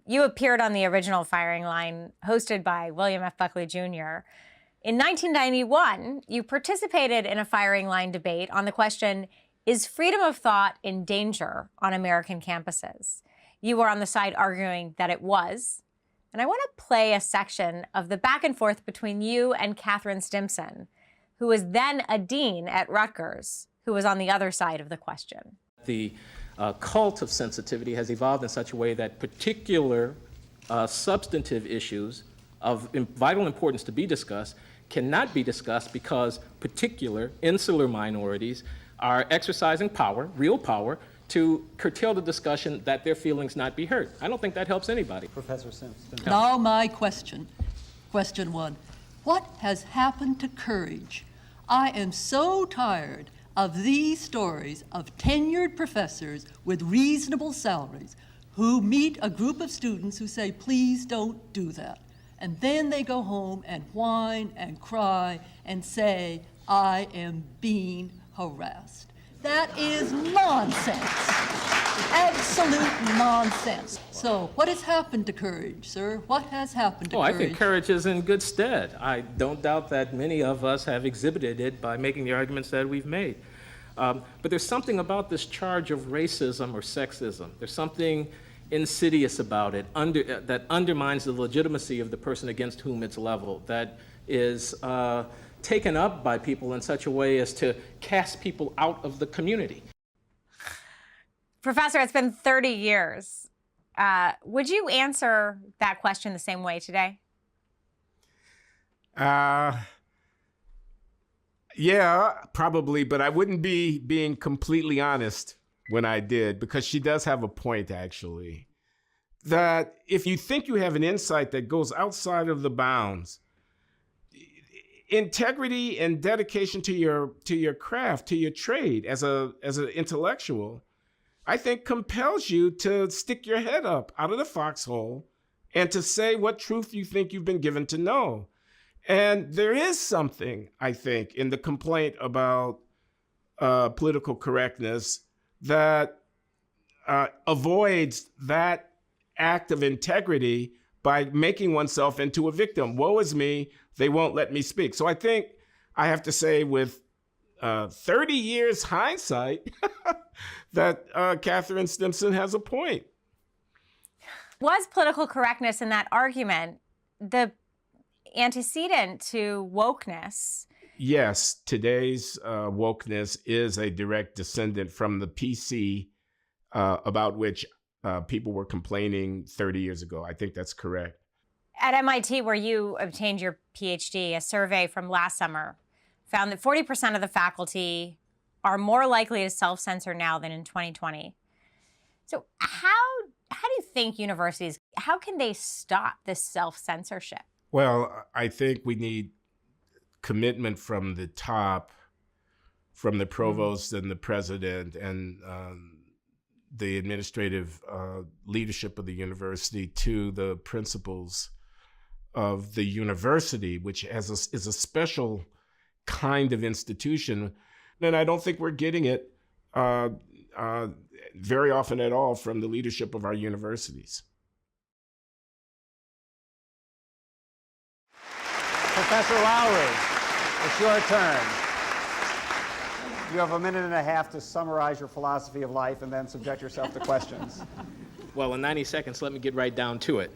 You appeared on the original Firing Line, hosted by William F. Buckley Jr. In 1991, you participated in a Firing Line debate on the question, is freedom of thought in danger on American campuses? You were on the side arguing that it was. And I want to play a section of the back and forth between you and Catherine Stimson, who was then a dean at Rutgers, who was on the other side of the question. The cult of sensitivity has evolved in such a way that particular substantive issues of vital importance to be discussed cannot be discussed because particular insular minorities are exercising power, real power, to curtail the discussion that their feelings not be heard. I don't think that helps anybody. Professor Simpson. Now my question. Question one. What has happened to courage? I am so tired of these stories of tenured professors with reasonable salaries who meet a group of students who say, please don't do that. And then they go home and whine and cry and say, I am being harassed. That is nonsense. Absolute nonsense. So what has happened to courage, sir? What has happened to courage? I think courage is in good stead. I don't doubt that many of us have exhibited it by making the arguments that we've made. But there's something about this charge of racism or sexism. There's something insidious about it that undermines the legitimacy of the person against whom it's leveled, that is taken up by people in such a way as to cast people out of the community. Professor, it's been 30 years. Would you answer that question the same way today? Yeah, probably, but I wouldn't be being completely honest when I did, because she does have a point, actually, that if you think you have an insight that goes outside of the bounds, integrity and dedication to your craft, to your trade as an intellectual, I think compels you to stick your head up out of the foxhole and to say what truth you think you've been given to know. And there is something, I think, in the complaint about political correctness that avoids that act of integrity by making oneself into a victim. Woe is me, they won't let me speak. So I think I have to say with 30 years hindsight that Catherine Stimson has a point. Was political correctness in that argument the antecedent to wokeness? Yes, today's wokeness is a direct descendant from the PC about which people were complaining 30 years ago. I think that's correct. At MIT, where you obtained your PhD, a survey from last summer found that 40% of the faculty are more likely to self-censor now than in 2020. So how do you think universities, how can they stop this self-censorship? Well, I think we need commitment from the top, from the provost and the president and the administrative leadership of the university to the principals of the university, which is a special kind of institution. And I don't think we're getting it very often at all from the leadership of our universities. Professor Loury, it's your turn. You have a minute and a half to summarize your philosophy of life and then subject yourself to questions. Well, in 90 seconds, let me get right down to it.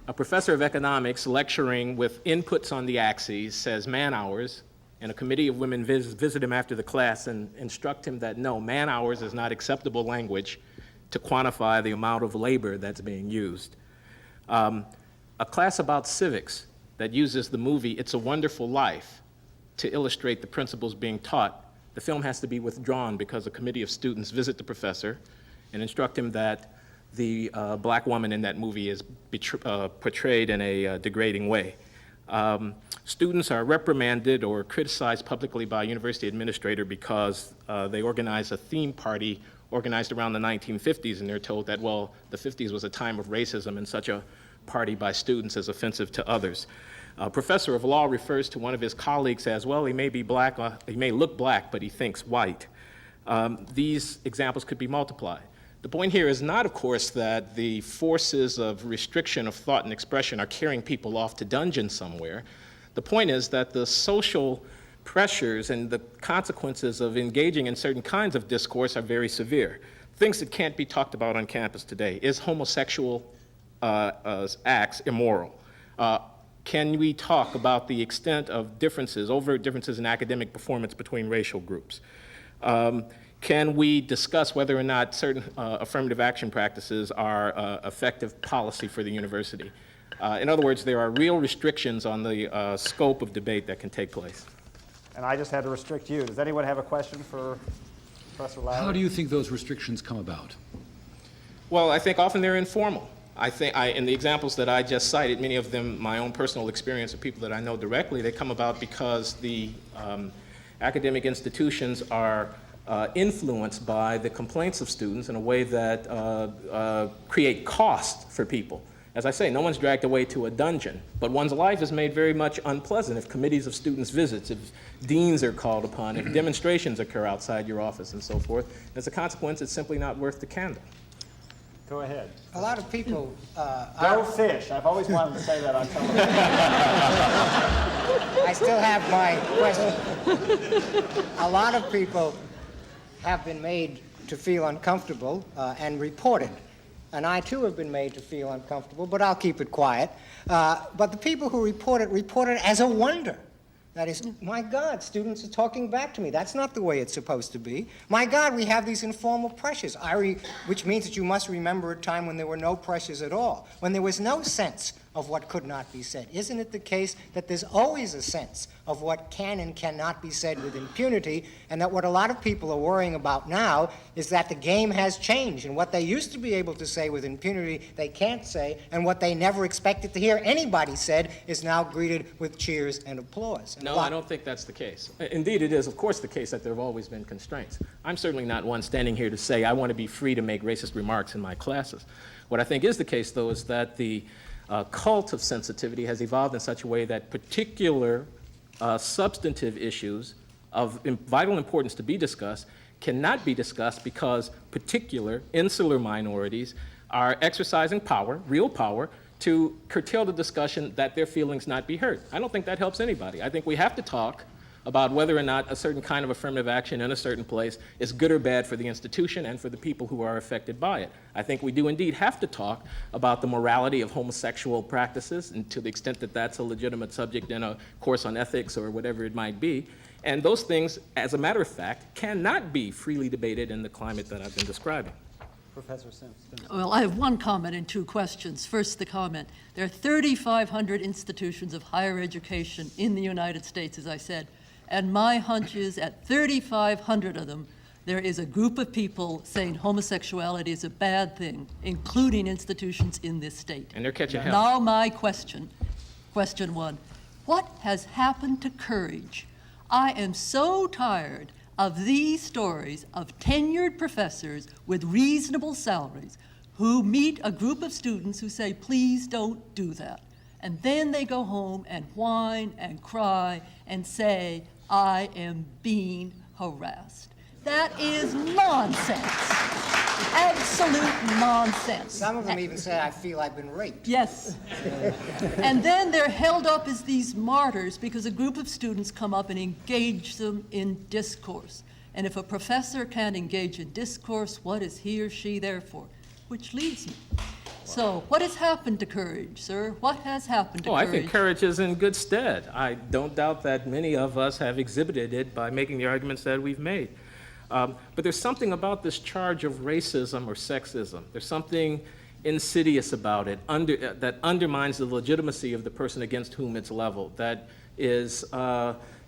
A professor of economics lecturing with inputs on the axes says man hours, and a committee of women visit him after the class and instruct him that no, man hours is not acceptable language to quantify the amount of labor that's being used. A class about civics that uses the movie It's a Wonderful Life to illustrate the principles being taught, the film has to be withdrawn because a committee of students visit the professor and instruct him that the black woman in that movie is portrayed in a degrading way. Students are reprimanded or criticized publicly by a university administrator because they organize a theme party organized around the 1950s, and they're told that, well, the 50s was a time of racism and such a party by students is offensive to others. A professor of law refers to one of his colleagues as, well, he may be black, he may look black, but he thinks white. These examples could be multiplied. The point here is not, of course, that the forces of restriction of thought and expression are carrying people off to dungeons somewhere. The point is that the social pressures and the consequences of engaging in certain kinds of discourse are very severe. Things that can't be talked about on campus today. Is homosexual acts immoral? Can we talk about the extent of differences, overt differences in academic performance between racial groups? Can we discuss whether or not certain affirmative action practices are effective policy for the university? In other words, there are real restrictions on the scope of debate that can take place. And I just had to restrict you. Does anyone have a question for Professor Loury? How do you think those restrictions come about? Well, I think often they're informal. I think in the examples that I just cited, many of them my own personal experience of people that I know directly, they come about because the academic institutions are influenced by the complaints of students in a way that create cost for people. As I say, no one's dragged away to a dungeon, but one's life is made very much unpleasant if committees of students visits, if deans are called upon, if demonstrations occur outside your office and so forth. And as a consequence, it's simply not worth the candle. Go ahead. A lot of people Go fish. I've always wanted to say that on television. I still have my question. A lot of people have been made to feel uncomfortable and reported. And I too have been made to feel uncomfortable, but I'll keep it quiet. But the people who report it as a wonder. That is, my God, students are talking back to me. That's not the way it's supposed to be. My God, we have these informal pressures, which means that you must remember a time when there were no pressures at all, when there was no sense of what could not be said. Isn't it the case that there's always a sense of what can and cannot be said with impunity, and that what a lot of people are worrying about now is that the game has changed, and what they used to be able to say with impunity they can't say, and what they never expected to hear anybody said is now greeted with cheers and applause. And No, I don't think that's the case. Indeed, it is, of course, the case that there have always been constraints. I'm certainly not one standing here to say I want to be free to make racist remarks in my classes. What I think is the case, though, is that the cult of sensitivity has evolved in such a way that particular substantive issues of vital importance to be discussed cannot be discussed because particular insular minorities are exercising power, real power, to curtail the discussion that their feelings not be heard. I don't think that helps anybody. I think we have to talk about whether or not a certain kind of affirmative action in a certain place is good or bad for the institution and for the people who are affected by it. I think we do indeed have to talk about the morality of homosexual practices, and to the extent that that's a legitimate subject in a course on ethics or whatever it might be. And those things, as a matter of fact, cannot be freely debated in the climate that I've been describing. Professor Simpson. Well, I have one comment and two questions. First, the comment. There are 3,500 institutions of higher education in the United States, as I said, and my hunch is at 3,500 of them, there is a group of people saying homosexuality is a bad thing, including institutions in this state. And they're catching hell. Now my question one, what has happened to courage? I am so tired of these stories of tenured professors with reasonable salaries who meet a group of students who say, please don't do that. And then they go home and whine and cry and say, I am being harassed. That is nonsense. Absolute nonsense. some of them even say, I feel I've been raped. Yes. And then they're held up as these martyrs because a group of students come up and engage them in discourse. And if a professor can't engage in discourse, what is he or she there for? Which leads me. So what has happened to courage, sir? What has happened to courage? I think courage is in good stead. I don't doubt that many of us have exhibited it by making the arguments that we've made. But there's something about this charge of racism or sexism. There's something insidious about it that undermines the legitimacy of the person against whom it's leveled, that is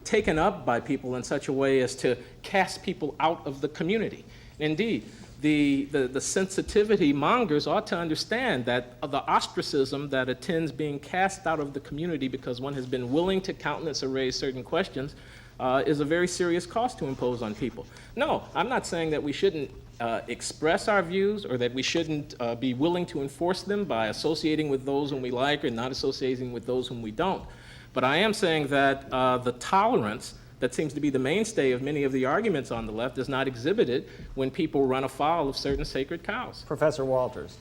taken up by people in such a way as to cast people out of the community. Indeed, the sensitivity mongers ought to understand that the ostracism that attends being cast out of the community because one has been willing to countenance or raise certain questions is a very serious cost to impose on people. No, I'm not saying that we shouldn't express our views or that we shouldn't be willing to enforce them by associating with those whom we like or not associating with those whom we don't. But I am saying that the tolerance that seems to be the mainstay of many of the arguments on the left is not exhibited when people run afoul of certain sacred cows. Professor Walters.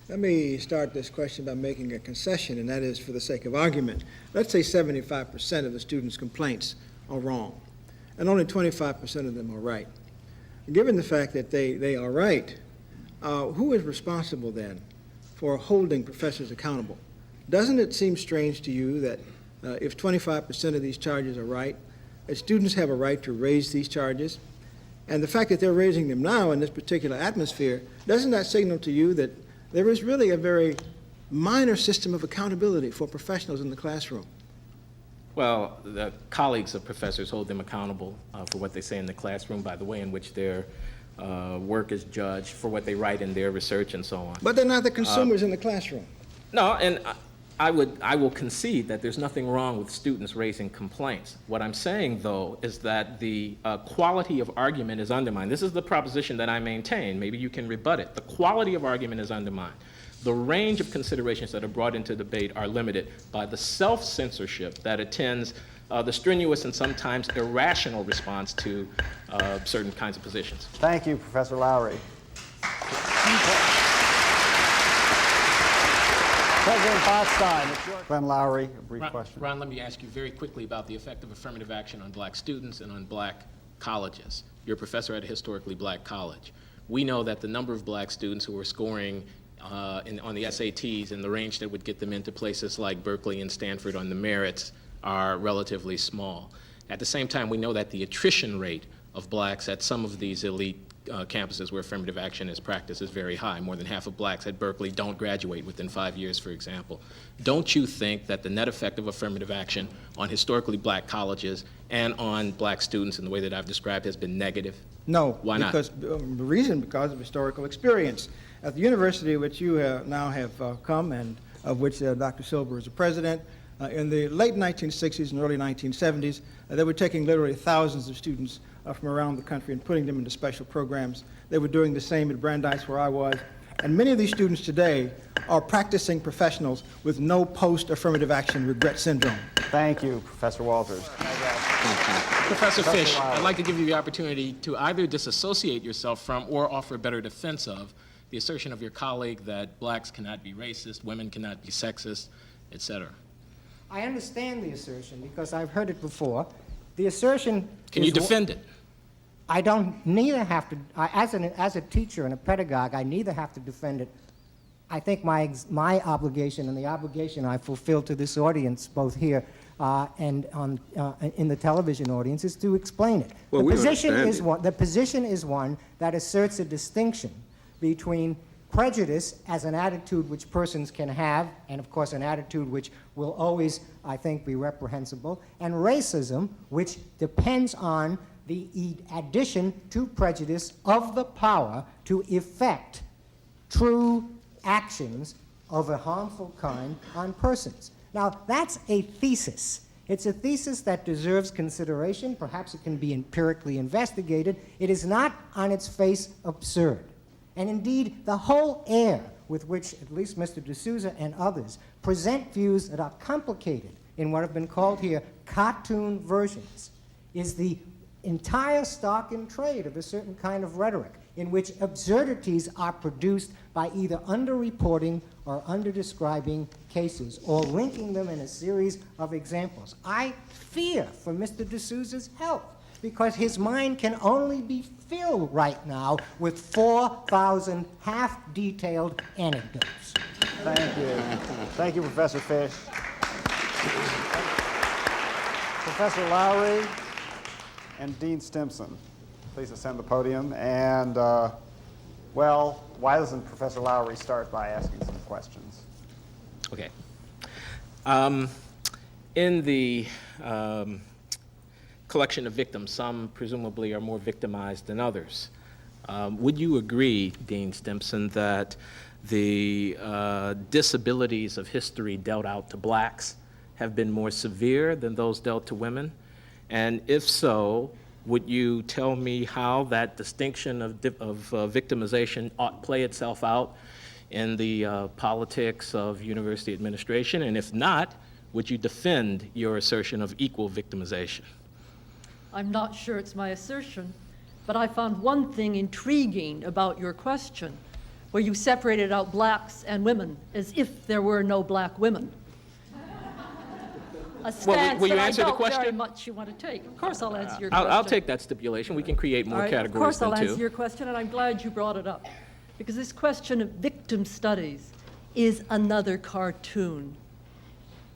Let me start this question by making a concession, and that is for the sake of argument. Let's say 75% of the students' complaints are wrong, and only 25% of them are right. Given the fact that they are right, who is responsible then for holding professors accountable? Doesn't it seem strange to you that if 25% of these charges are right, that students have a right to raise these charges? And the fact that they're raising them now in this particular atmosphere, doesn't that signal to you that there is really a very minor system of accountability for professionals in the classroom? Well, the colleagues of professors hold them accountable for what they say in the classroom by the way in which their work is judged, for what they write in their research and so on. But they're not the consumers in the classroom. No, and I will concede that there's nothing wrong with students raising complaints. What I'm saying, though, is that the quality of argument is undermined. This is the proposition that I maintain. Maybe you can rebut it. The quality of argument is undermined. The range of considerations that are brought into debate are limited by the self-censorship that attends the strenuous and sometimes irrational response to certain kinds of positions. Thank you, Professor Loury. President Botstein, it's your Glenn Loury, a brief question. Ron, let me ask you very quickly about the effect of affirmative action on black students and on black colleges. You're a professor at a historically black college. We know that the number of black students who are scoring on the SATs in the range that would get them into places like Berkeley and Stanford on the merits are relatively small. At the same time, we know that the attrition rate of blacks at some of these elite campuses where affirmative action is practiced is very high. More than half of blacks at Berkeley don't graduate within 5 years, for example. Don't you think that the net effect of affirmative action on historically black colleges and on black students in the way that I've described has been negative? No. Why not? Because the reason, because of historical experience. At the university which you now have come, and of which Dr. Silber is the president, in the late 1960s and early 1970s, they were taking literally thousands of students from around the country and putting them into special programs. They were doing the same at Brandeis, where I was. And many of these students today are practicing professionals with no post-affirmative action regret syndrome. Thank you, Professor Walters. Professor Fish, I'd like to give you the opportunity to either disassociate yourself from or offer a better defense of the assertion of your colleague that blacks cannot be racist, women cannot be sexist, etc. I understand the assertion because I've heard it before. The assertion Can you defend it? I don't neither have to, as a teacher and a pedagogue, I neither have to defend it. I think my obligation and the obligation I fulfill to this audience, both here and in the television audience, is to explain it. Well, the position is one that asserts a distinction between prejudice as an attitude which persons can have, and of course an attitude which will always, I think, be reprehensible, and racism, which depends on the addition to prejudice of the power to effect true actions of a harmful kind on persons. Now, that's a thesis. It's a thesis that deserves consideration. Perhaps it can be empirically investigated. It is not on its face absurd. And indeed, the whole air with which at least Mr. D'Souza and others present views that are complicated in what have been called here cartoon versions is the entire stock in trade of a certain kind of rhetoric in which absurdities are produced by either underreporting or underdescribing cases or linking them in a series of examples. I fear for Mr. D'Souza's health because his mind can only be filled right now with 4,000 half-detailed anecdotes. Thank you. Thank you, Professor Fish. Professor Loury and Dean Stimson, please ascend the podium. And, well, why doesn't Professor Loury start by asking some questions? Okay. In the collection of victims, some presumably are more victimized than others. Would you agree, Dean Stimson, that the disabilities of history dealt out to blacks have been more severe than those dealt to women? And if so, would you tell me how that distinction of victimization ought to play itself out in the politics of university administration? And if not, would you defend your assertion of equal victimization? I'm not sure it's my assertion, but I found one thing intriguing about your question, where you separated out blacks and women as if there were no black women. A stance will you that answer I the don't very question? much you want to take. Of course I'll answer your question. I'll take that stipulation. We can create more All right, categories of course than I'll two. answer your question, and I'm glad you brought it up. Because this question of victim studies is another cartoon.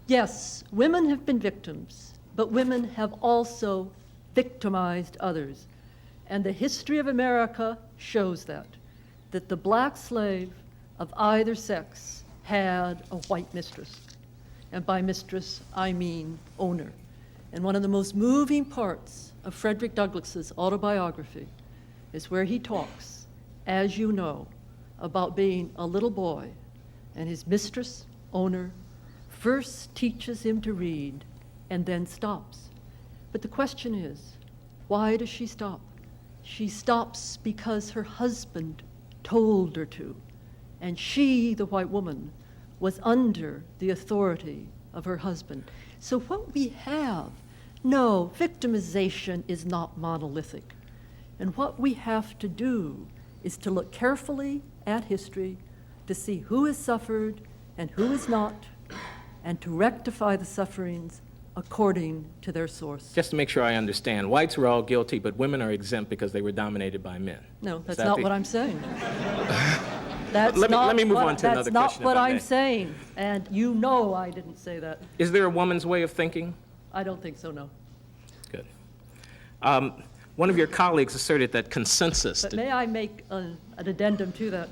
Yes, women have been victims, but women have also victimized others. And the history of America shows that the black slave of either sex had a white mistress. And by mistress, I mean owner. And one of the most moving parts of Frederick Douglass's autobiography is where he talks, as you know, about being a little boy, and his mistress, owner, first teaches him to read and then stops. But the question is, why does she stop? She stops because her husband told her to, and she, the white woman, was under the authority of her husband. So what we have, no, victimization is not monolithic. And what we have to do is to look carefully at history to see who has suffered and who has not, and to rectify the sufferings according to their source. Just to make sure I understand, whites were all guilty, but women are exempt because they were dominated by men. No, that's that not the- what I'm saying. Let me move on to another That's not question, what if I I'm may. saying, and you know I didn't say that. Is there a woman's way of thinking? I don't think so, no. Good. One of your colleagues asserted that consensus. But may I make an addendum to that?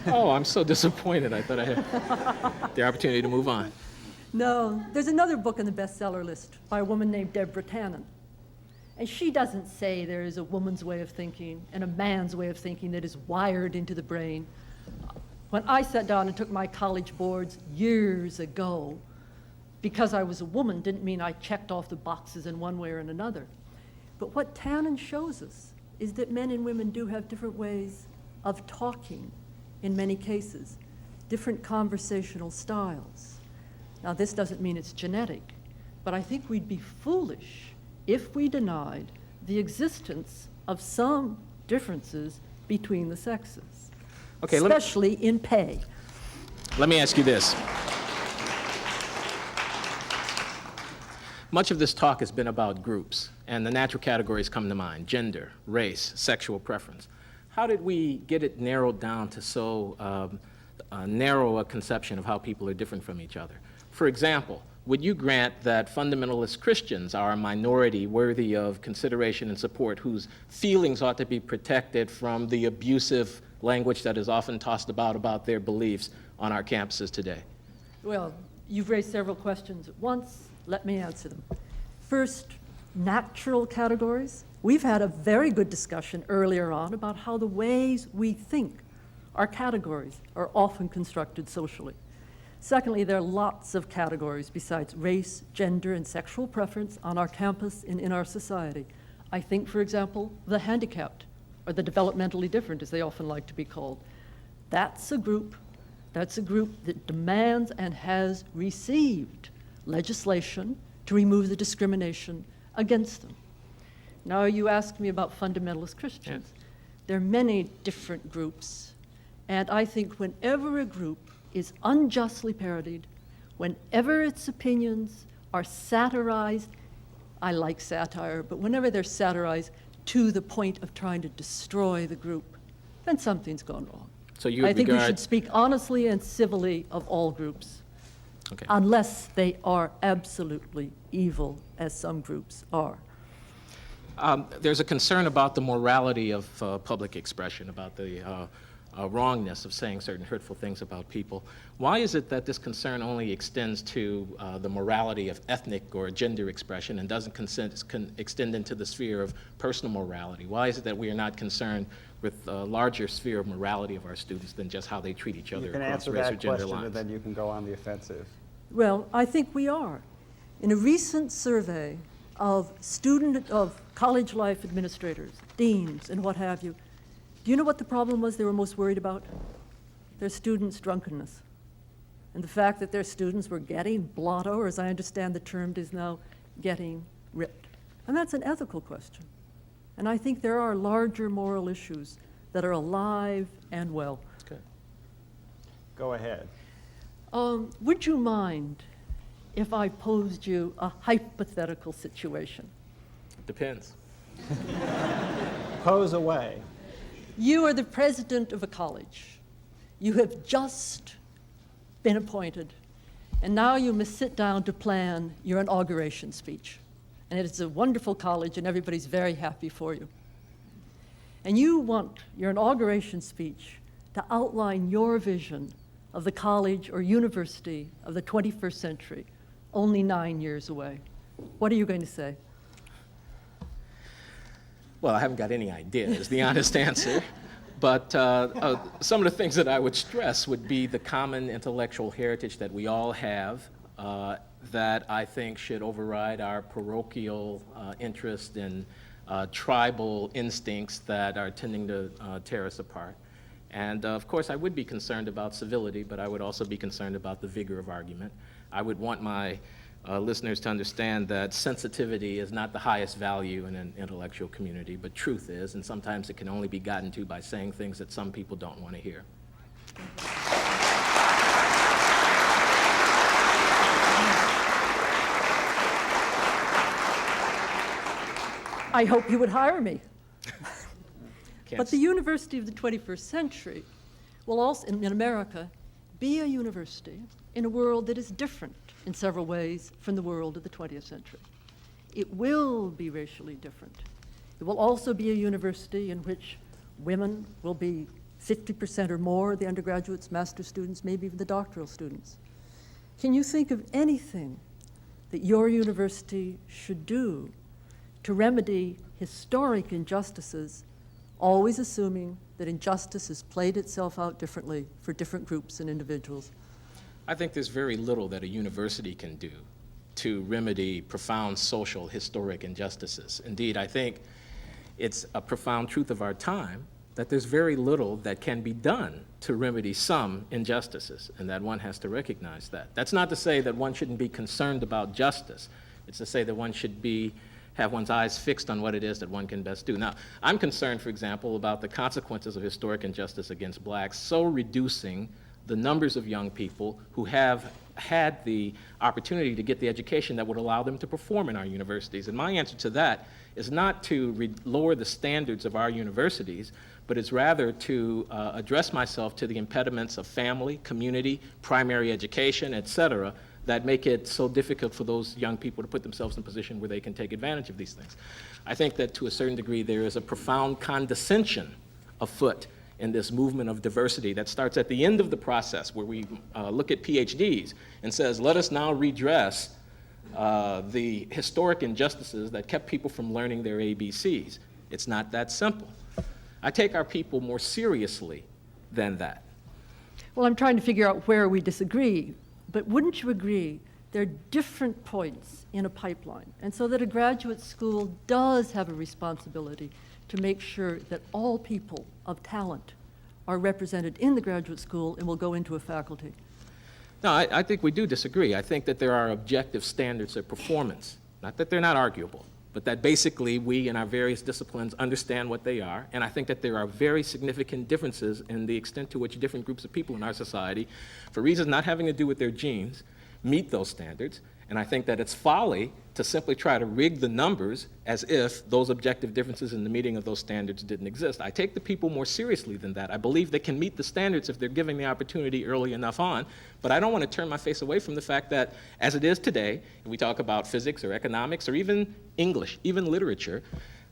Oh, I'm so disappointed. I thought I had the opportunity to move on. No, there's another book in the bestseller list by a woman named Deborah Tannen. And she doesn't say there is a woman's way of thinking and a man's way of thinking that is wired into the brain. When I sat down and took my college boards years ago, because I was a woman didn't mean I checked off the boxes in one way or in another. But what Tannen shows us is that men and women do have different ways of talking in many cases, different conversational styles. Now, this doesn't mean it's genetic, but I think we'd be foolish if we denied the existence of some differences between the sexes, Okay, especially in pay. let me ask you this. Much of this talk has been about groups, and the natural categories come to mind: gender, race, sexual preference. How did we get it narrowed down to so narrow a conception of how people are different from each other? For example, would you grant that fundamentalist Christians are a minority worthy of consideration and support, whose feelings ought to be protected from the abusive language that is often tossed about their beliefs on our campuses today? Well, you've raised several questions at once. Let me answer them. First, natural categories. We've had a very good discussion earlier on about how the ways we think our categories are often constructed socially. Secondly, there are lots of categories besides race, gender, and sexual preference on our campus and in our society. I think, for example, the handicapped, or the developmentally different, as they often like to be called. That's a group that demands and has received legislation to remove the discrimination against them. Now, you asked me about fundamentalist Christians. Yes. There are many different groups, and I think whenever a group is unjustly parodied, whenever its opinions are satirized, I like satire, but whenever they're satirized to the point of trying to destroy the group, then something's gone wrong. So you I think we regard- should speak honestly and civilly of all groups, Okay. unless they are absolutely evil, as some groups are. There's a concern about the morality of public expression, about the wrongness of saying certain hurtful things about people. Why is it that this concern only extends to the morality of ethnic or gender expression and doesn't extend into the sphere of personal morality? Why is it that we are not concerned with a larger sphere of morality of our students than just how they treat each other You can across answer race or that gender question, lines? and then you can go on the offensive. Well, I think we are. In a recent survey of college life administrators, deans, and what have you, do you know what the problem was they were most worried about? Their students' drunkenness. And the fact that their students were getting blotto, or as I understand the term is now, getting ripped. And that's an ethical question. And I think there are larger moral issues that are alive and well. Okay. Go ahead. Would you mind if I posed you a hypothetical situation? Depends. Pose away. You are the president of a college. You have just been appointed, and now you must sit down to plan your inauguration speech. And it's a wonderful college, and everybody's very happy for you. And you want your inauguration speech to outline your vision of the college or university of the 21st century, only 9 years away. What are you going to say? Well, I haven't got any idea, is the honest answer. But some of the things that I would stress would be the common intellectual heritage that we all have that I think should override our parochial interest in tribal instincts that are tending to tear us apart. And of course, I would be concerned about civility, but I would also be concerned about the vigor of argument. I would want my listeners to understand that sensitivity is not the highest value in an intellectual community, but truth is, and sometimes it can only be gotten to by saying things that some people don't want to hear. I hope you would hire me. Can't But the University of the 21st century will also, in America, be a university in a world that is different in several ways from the world of the 20th century. It will be racially different. It will also be a university in which women will be 50% or more, the undergraduates, master's students, maybe even the doctoral students. Can you think of anything that your university should do to remedy historic injustices, always assuming that injustice has played itself out differently for different groups and individuals? I think there's very little that a university can do to remedy profound social, historic injustices. Indeed, I think it's a profound truth of our time that there's very little that can be done to remedy some injustices, and that one has to recognize that. That's not to say that one shouldn't be concerned about justice. It's to say that one should have one's eyes fixed on what it is that one can best do. Now, I'm concerned, for example, about the consequences of historic injustice against blacks so reducing the numbers of young people who have had the opportunity to get the education that would allow them to perform in our universities. And my answer to that is not to lower the standards of our universities, but it's rather to address myself to the impediments of family, community, primary education, et cetera, that make it so difficult for those young people to put themselves in a position where they can take advantage of these things. I think that to a certain degree there is a profound condescension afoot in this movement of diversity that starts at the end of the process where we look at PhDs and says, let us now redress the historic injustices that kept people from learning their ABCs. It's not that simple. I take our people more seriously than that. Well, I'm trying to figure out where we disagree, but wouldn't you agree there are different points in a pipeline, and so that a graduate school does have a responsibility to make sure that all people of talent are represented in the graduate school and will go into a faculty? No, I think we do disagree. I think that there are objective standards of performance, not that they're not arguable, but that basically we in our various disciplines understand what they are, and I think that there are very significant differences in the extent to which different groups of people in our society, for reasons not having to do with their genes, meet those standards. And I think that it's folly to simply try to rig the numbers as if those objective differences in the meeting of those standards didn't exist. I take the people more seriously than that. I believe they can meet the standards if they're given the opportunity early enough on, but I don't want to turn my face away from the fact that as it is today, if we talk about physics or economics or even English, even literature,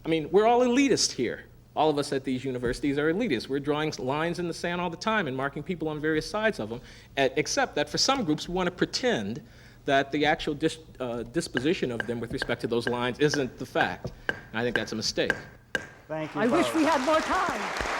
I mean, we're all elitist here. All of us at these universities are elitists. We're drawing lines in the sand all the time and marking people on various sides of them, except that for some groups we want to pretend that the actual disposition of them with respect to those lines isn't the fact. And I think that's a mistake. Thank you I both. wish we had more time.